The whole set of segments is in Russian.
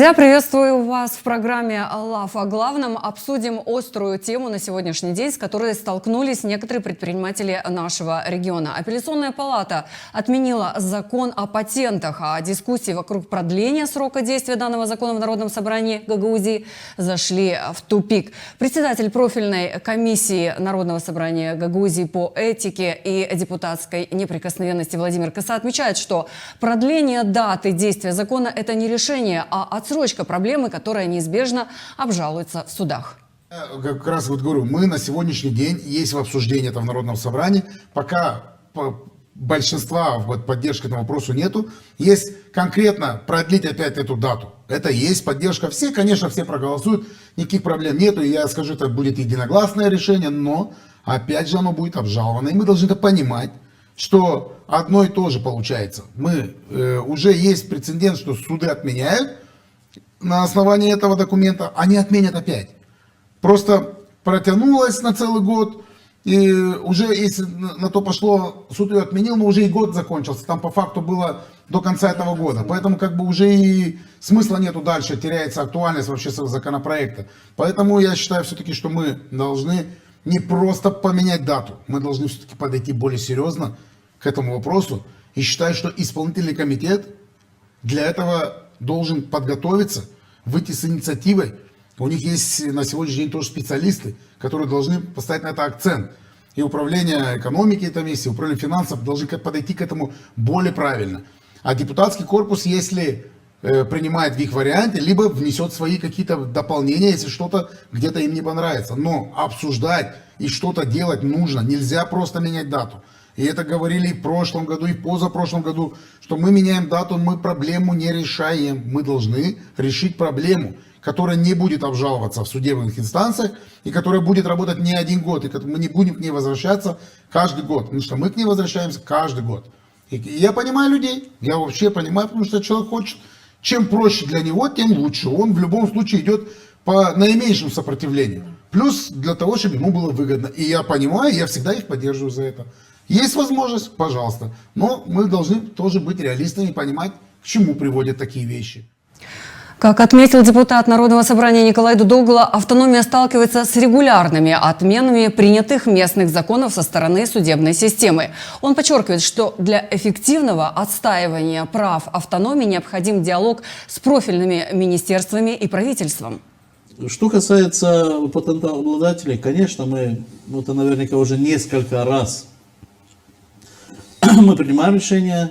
Друзья, приветствую вас в программе «Лав о главном». Обсудим острую тему на сегодняшний день, с которой столкнулись некоторые предприниматели нашего региона. Апелляционная палата отменила закон о патентах, а дискуссии вокруг продления срока действия данного закона в Народном собрании Гагаузии зашли в тупик. Председатель профильной комиссии Народного собрания Гагаузии по этике и депутатской неприкосновенности Владимир Коса отмечает, что продление даты действия закона – это не решение, а отсрочка проблемы, которая неизбежно обжалуется в судах. Как раз вот говорю, мы на сегодняшний день есть в обсуждении это в Народном собрании, пока большинства поддержки этому вопросу нету. Есть конкретно продлить опять эту дату. Это есть поддержка. Все, конечно, все проголосуют, никаких проблем нету. И я скажу, это будет единогласное решение, но опять же оно будет обжаловано. И мы должны это понимать, что одно и то же получается. Уже есть прецедент, что суды отменяют на основании этого документа, они отменят опять. Просто протянулось на целый год, и уже если на то пошло, суд ее отменил, но уже и год закончился. Там по факту было до конца этого года. Поэтому как бы уже и смысла нету дальше, теряется актуальность вообще законопроекта. Поэтому я считаю все-таки, что мы должны не просто поменять дату, мы должны все-таки подойти более серьезно к этому вопросу. И считаю, что исполнительный комитет для этого должен подготовиться, выйти с инициативой. У них есть на сегодняшний день тоже специалисты, которые должны поставить на это акцент. И управление экономики этом есть, и управление финансов должны подойти к этому более правильно. А депутатский корпус, если принимает в их варианте, либо внесет свои какие-то дополнения, если что-то где-то им не понравится. Но обсуждать и что-то делать нужно. Нельзя просто менять дату. И это говорили и в прошлом году, и в позапрошлом году, что мы меняем дату, мы проблему не решаем. Мы должны решить проблему, которая не будет обжаловаться в судебных инстанциях, и которая будет работать не один год, и мы не будем к ней возвращаться каждый год. Потому что мы к ней возвращаемся каждый год. И я понимаю людей, я вообще понимаю, потому что человек хочет, чем проще для него, тем лучше. Он в любом случае идет по наименьшему сопротивлению. Плюс для того, чтобы ему было выгодно. И я понимаю, я всегда их поддерживаю за это. Есть возможность, пожалуйста. Но мы должны тоже быть реалистами и понимать, к чему приводят такие вещи. Как отметил депутат Народного собрания Николай Дудогла, автономия сталкивается с регулярными отменами принятых местных законов со стороны судебной системы. Он подчеркивает, что для эффективного отстаивания прав автономии необходим диалог с профильными министерствами и правительством. Что касается патентообладателей, конечно, мы, это наверняка уже несколько раз мы принимаем решение,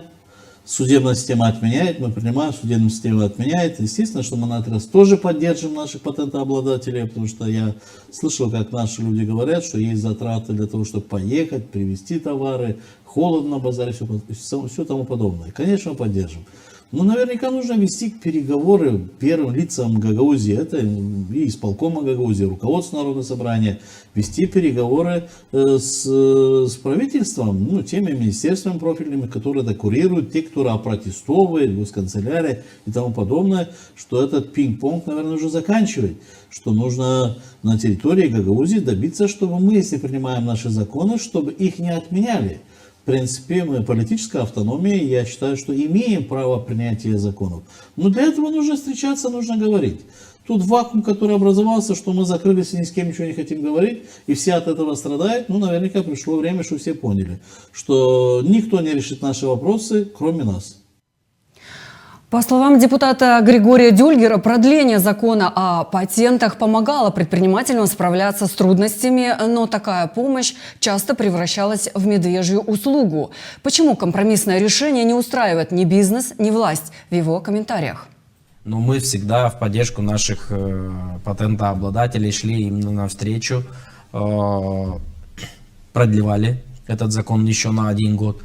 судебная система отменяет, мы принимаем, судебная система отменяет. Естественно, что мы на этот раз тоже поддержим наших патентообладателей, потому что я слышал, как наши люди говорят, что есть затраты для того, чтобы поехать, привезти товары, холодно на базаре, все тому подобное. Конечно, мы поддержим. Но наверняка нужно вести переговоры первым лицам Гагаузии, это и исполкома Гагаузии, руководство Народного собрания, вести переговоры с правительством, теми министерствами профильными, которые это курируют, те, кто опротестовывает, госканцелярия и тому подобное, что этот пинг-понг, наверное, уже заканчивать, что нужно на территории Гагаузии добиться, чтобы мы, если принимаем наши законы, чтобы их не отменяли. В принципе, мы политическая автономия, я считаю, что имеем право принятия законов. Но для этого нужно встречаться, нужно говорить. Тут вакуум, который образовался, что мы закрылись и ни с кем ничего не хотим говорить, и все от этого страдают, наверняка пришло время, что все поняли, что никто не решит наши вопросы, кроме нас. По словам депутата Григория Дюльгера, продление закона о патентах помогало предпринимателям справляться с трудностями, но такая помощь часто превращалась в медвежью услугу. Почему компромиссное решение не устраивает ни бизнес, ни власть? В его комментариях. Мы всегда в поддержку наших патентообладателей шли именно навстречу, продлевали этот закон еще на 1 год.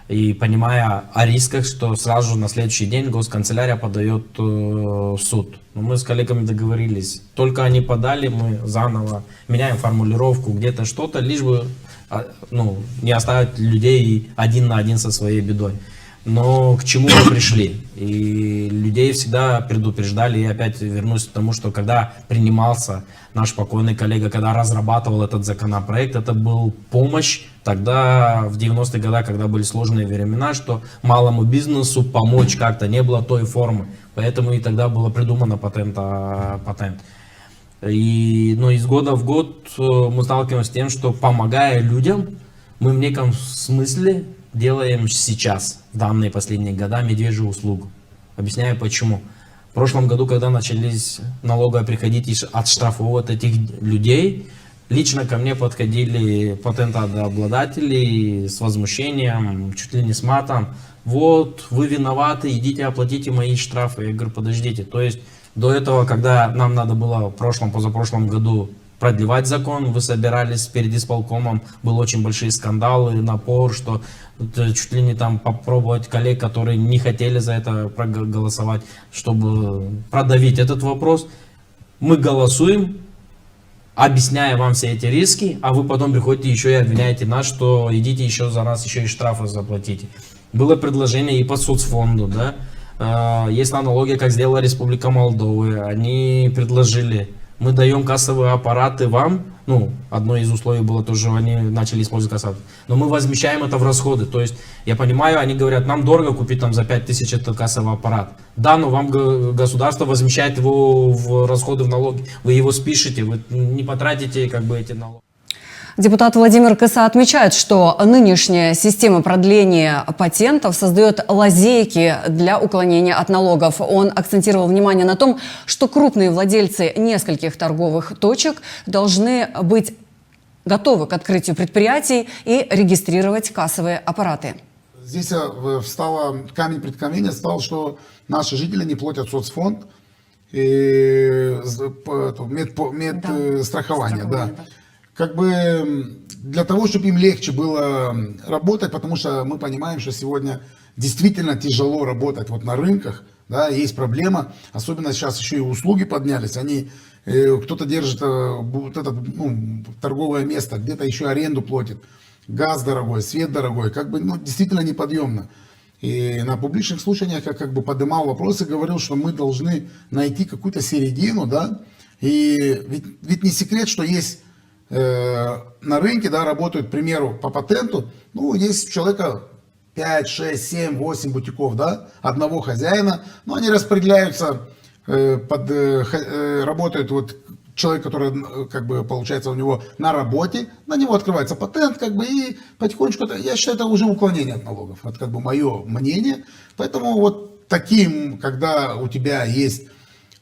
И понимая о рисках, что сразу же на следующий день госканцелярия подает в суд. Мы с коллегами договорились. Только они подали, мы заново меняем формулировку, где-то что-то, лишь бы не оставить людей один на один со своей бедой. Но к чему мы пришли? И людей всегда предупреждали, и опять вернусь к тому, что когда принимался наш покойный коллега, когда разрабатывал этот законопроект, это был помощь тогда, в 90-е годы, когда были сложные времена, что малому бизнесу помочь как-то не было той формы. Поэтому и тогда было придумано патент. Но из года в год мы сталкиваемся с тем, что помогая людям, мы в неком смысле делаем сейчас, в данные последние года, медвежью услугу. Объясняю почему. В прошлом году, когда начались налоговые приходить и отштрафовывать этих людей, лично ко мне подходили патентообладатели с возмущением, чуть ли не с матом. Вот, вы виноваты, идите оплатите мои штрафы. Я говорю, подождите. То есть до этого, когда нам надо было в прошлом, позапрошлом году продлевать закон, вы собирались перед исполкомом, были очень большие скандалы, напор, что чуть ли не там попробовать коллег, которые не хотели за это проголосовать, чтобы продавить этот вопрос. Мы голосуем, объясняя вам все эти риски, а вы потом приходите еще и обвиняете нас, что идите еще за нас, еще и штрафы заплатите. Было предложение и по соцфонду, да, есть аналогия, как сделала Республика Молдова, они предложили, мы даем кассовые аппараты вам, одно из условий было тоже, они начали использовать кассовые аппараты, но мы возмещаем это в расходы, то есть, я понимаю, они говорят, нам дорого купить там за 5000 этот кассовый аппарат, да, но вам государство возмещает его в расходы, в налоги, вы его спишете, вы не потратите как бы эти налоги. Депутат Владимир Кыса отмечает, что нынешняя система продления патентов создает лазейки для уклонения от налогов. Он акцентировал внимание на том, что крупные владельцы нескольких торговых точек должны быть готовы к открытию предприятий и регистрировать кассовые аппараты. Здесь встала камень преткновения, стал, что наши жители не платят соцфонд и медстрахование. Да. Как бы для того, чтобы им легче было работать, потому что мы понимаем, что сегодня действительно тяжело работать вот на рынках, да, есть проблема, особенно сейчас еще и услуги поднялись, кто-то держит вот это, торговое место, где-то еще аренду платит, газ дорогой, свет дорогой, как бы, действительно неподъемно. И на публичных слушаниях я как бы поднимал вопросы, говорил, что мы должны найти какую-то середину, да, и ведь не секрет, что есть на рынке, да, работают, к примеру, по патенту, есть у человека 5, 6, 7, 8 бутиков, да, одного хозяина, но они распределяются, работает вот человек, который, как бы, получается, у него на работе, на него открывается патент, как бы, и потихонечку, я считаю, это уже уклонение от налогов, это как бы мое мнение, поэтому вот таким, когда у тебя есть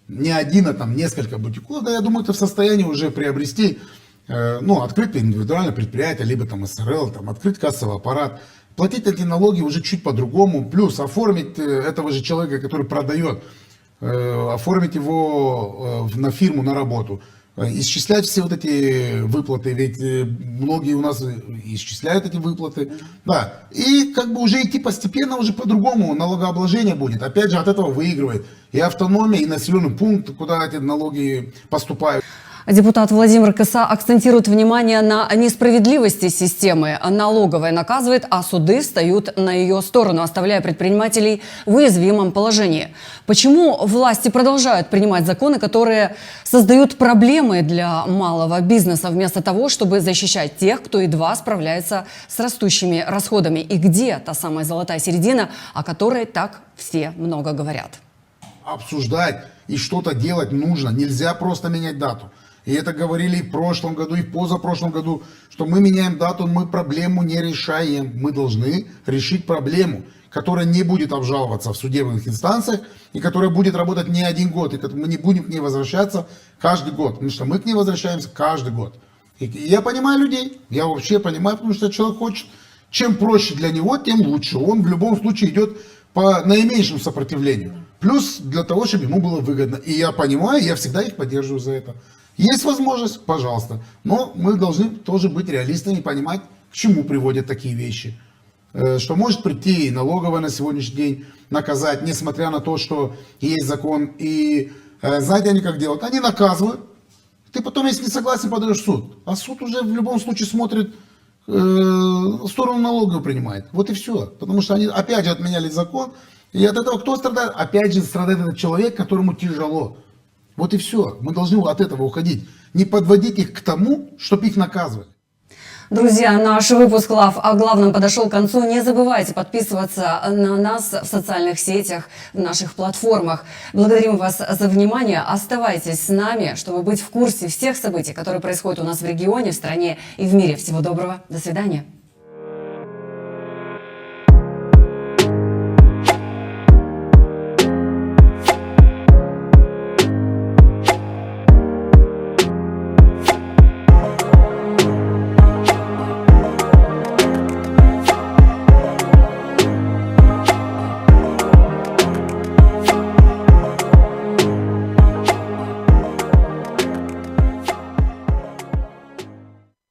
не один, а там несколько бутиков, да, я думаю, ты в состоянии уже приобрести, открыть индивидуальное предприятие, либо там СРЛ, там, открыть кассовый аппарат, платить эти налоги уже чуть по-другому, плюс оформить этого же человека, который продает, оформить его на фирму, на работу, исчислять все вот эти выплаты, ведь многие у нас исчисляют эти выплаты, да, и как бы уже идти постепенно, уже по-другому налогообложение будет, опять же от этого выигрывает и автономия, и населенный пункт, куда эти налоги поступают. Депутат Владимир Кыса акцентирует внимание на несправедливости системы. Налоговая наказывает, а суды встают на ее сторону, оставляя предпринимателей в уязвимом положении. Почему власти продолжают принимать законы, которые создают проблемы для малого бизнеса, вместо того, чтобы защищать тех, кто едва справляется с растущими расходами? И где та самая золотая середина, о которой так все много говорят? Обсуждать и что-то делать нужно. Нельзя просто менять дату. И это говорили и в прошлом году, и в позапрошлом году, что мы меняем дату, мы проблему не решаем. Мы должны решить проблему, которая не будет обжаловаться в судебных инстанциях, и которая будет работать не один год, и мы не будем к ней возвращаться каждый год, потому что мы к ней возвращаемся каждый год. И я понимаю людей, я вообще понимаю, потому что человек хочет, чем проще для него, тем лучше. Он в любом случае идет по наименьшему сопротивлению. Плюс для того, чтобы ему было выгодно. И я понимаю, я всегда их поддерживаю за это. Есть возможность, пожалуйста. Но мы должны тоже быть реалистами и понимать, к чему приводят такие вещи. Что может прийти налоговая на сегодняшний день наказать, несмотря на то, что есть закон. И знаете, они как делают? Они наказывают. Ты потом, если не согласен, подаешь в суд. А суд уже в любом случае смотрит, сторону налоговой принимает. Вот и все. Потому что они опять же отменяли закон. И от этого кто страдает? Опять же страдает этот человек, которому тяжело. Вот и все. Мы должны от этого уходить. Не подводить их к тому, чтобы их наказывали. Друзья, наш выпуск «Лав о главном» подошел к концу. Не забывайте подписываться на нас в социальных сетях, в наших платформах. Благодарим вас за внимание. Оставайтесь с нами, чтобы быть в курсе всех событий, которые происходят у нас в регионе, в стране и в мире. Всего доброго. До свидания.